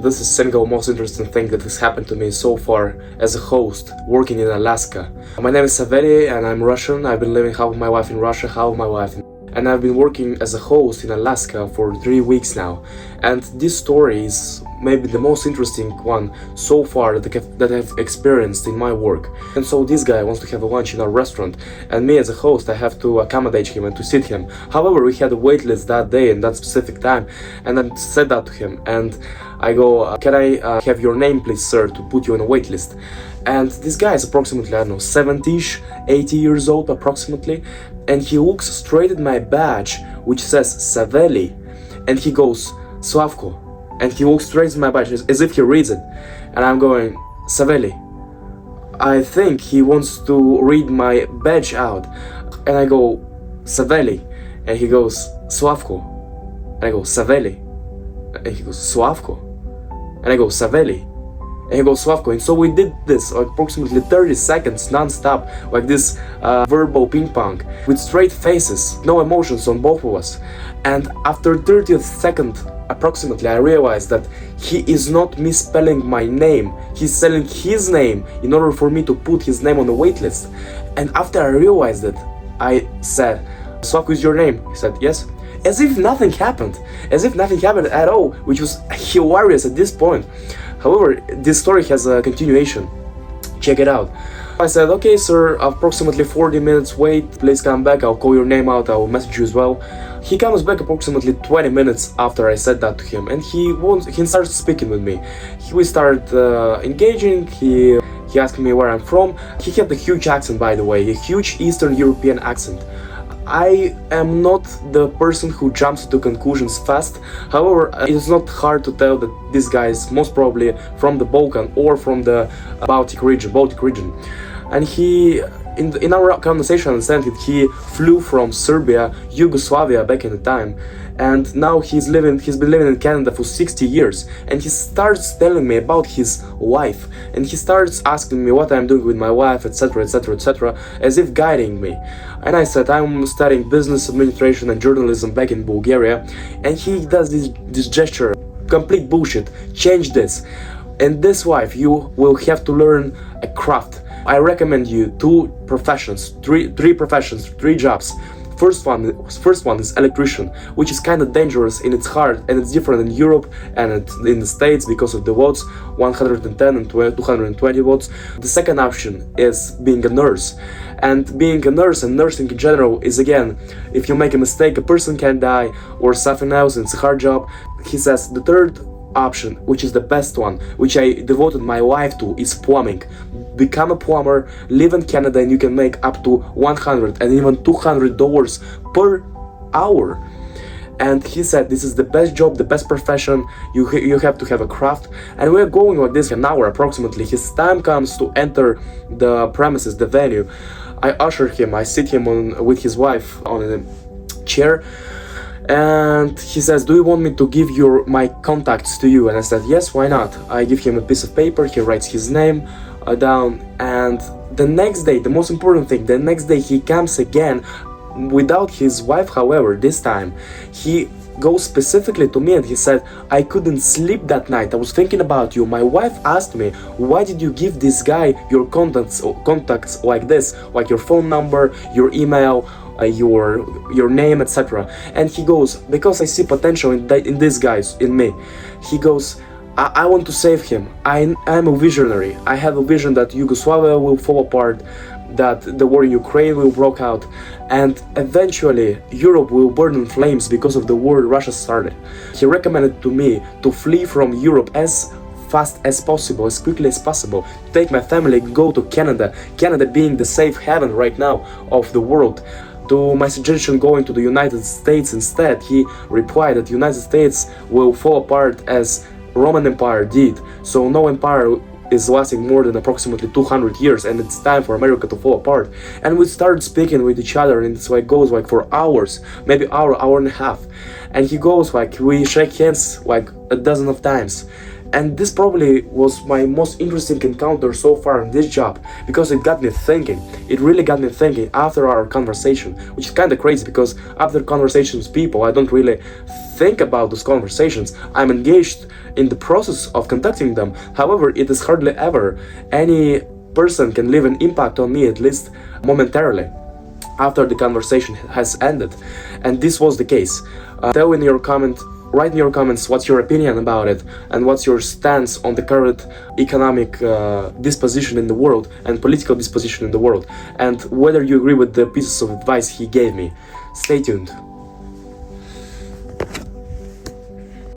this is single most interesting thing that has happened to me so far as a host working in Alaska. My name is Saveli and I'm Russian. I've been living half of my life in Russia, half of my life and I've been working as a host in Alaska for 3 weeks now. And this story is maybe the most interesting one so far that I've experienced in my work. And so this guy wants to have a lunch in our restaurant, and me as a host, I have to accommodate him and to seat him. However, we had a wait list that day and that specific time, and I said that to him, and I go, can I have your name please, sir, to put you on a wait list? And this guy is approximately, I don't know, 70-ish, 80 years old approximately, and he looks straight at my badge, which says Saveli, and he goes, Slavko. And he looks straight at my badge as if he reads it. And I'm going, Saveli. I think he wants to read my badge out. And I go, Saveli. And he goes, Slavko. And I go, Saveli. And he goes, Slavko. And I go, Saveli. And he goes, Slavko. And so we did this like approximately 30 seconds non-stop, like this verbal ping pong, with straight faces, no emotions on both of us. And after 30th second approximately, I realized that he is not misspelling my name, he's spelling his name in order for me to put his name on the waitlist. And after I realized it, I said, Slavko is your name? He said, yes. As if nothing happened at all, which was hilarious at this point. However, this story has a continuation. Check it out. I said, okay sir, approximately 40 minutes wait, please come back, I'll call your name out, I'll message you as well. He comes back approximately 20 minutes after I said that to him, and he starts speaking with me. We start engaging, he asked me where I'm from. He had a huge accent, by the way, a huge Eastern European accent. I am not the person who jumps to conclusions fast. However, it is not hard to tell that this guy is most probably from the Balkan or from the Baltic region. And he, in our conversation, I understand that he flew from Serbia, Yugoslavia back in the time, and now he's been living in Canada for 60 years, and he starts telling me about his wife, and he starts asking me what I'm doing with my wife, etc, etc, etc, as if guiding me. And I said, I'm studying business administration and journalism back in Bulgaria, and he does this gesture, complete bullshit, change this. And this wife, you will have to learn a craft. I recommend you three jobs. First one is electrician, which is kind of dangerous and it's hard, and it's different in Europe and in the States because of the watts, 110 and 220 watts. The second option is being a nurse. And being a nurse and nursing in general is, again, if you make a mistake, a person can die or something else, it's a hard job. He says the third option, which is the best one, which I devoted my life to, is plumbing. Become a plumber, live in Canada, and you can make up to $100 and even $200 per hour. And he said this is the best job, the best profession, you have to have a craft. And we're going like this an hour approximately. His time comes to enter the premises, the venue. I usher him, I sit him with his wife on a chair, and he says, do you want me to give my contacts to you? And I said, yes, why not? I give him a piece of paper, he writes his name down, and the next day, the most important thing, the next day he comes again without his wife. However, this time he goes specifically to me and he said, I couldn't sleep that night, I was thinking about you. My wife asked me, why did you give this guy your contacts like this, like your phone number, your email, your name, etc. And he goes, because I see potential in these guys, in me. He goes, I want to save him. I'm a visionary. I have a vision that Yugoslavia will fall apart, that the war in Ukraine will break out, and eventually Europe will burn in flames because of the war Russia started. He recommended to me to flee from Europe as fast as possible, as quickly as possible, take my family and go to Canada, Canada being the safe haven right now of the world. To my suggestion going to the United States instead, he replied that the United States will fall apart as Roman Empire did, so no empire is lasting more than approximately 200 years, and it's time for America to fall apart. And we started speaking with each other, and it's like goes like for hours, maybe hour and a half. And he goes like, we shake hands like a dozen of times. And this probably was my most interesting encounter so far in this job, because it got me thinking. It really got me thinking after our conversation, which is kind of crazy because after conversations with people, I don't really think about those conversations. I'm engaged in the process of conducting them. However, it is hardly ever any person can leave an impact on me, at least momentarily, after the conversation has ended. And this was the case. Write in your comments what's your opinion about it, and what's your stance on the current economic disposition in the world and political disposition in the world, and whether you agree with the pieces of advice he gave me. Stay tuned.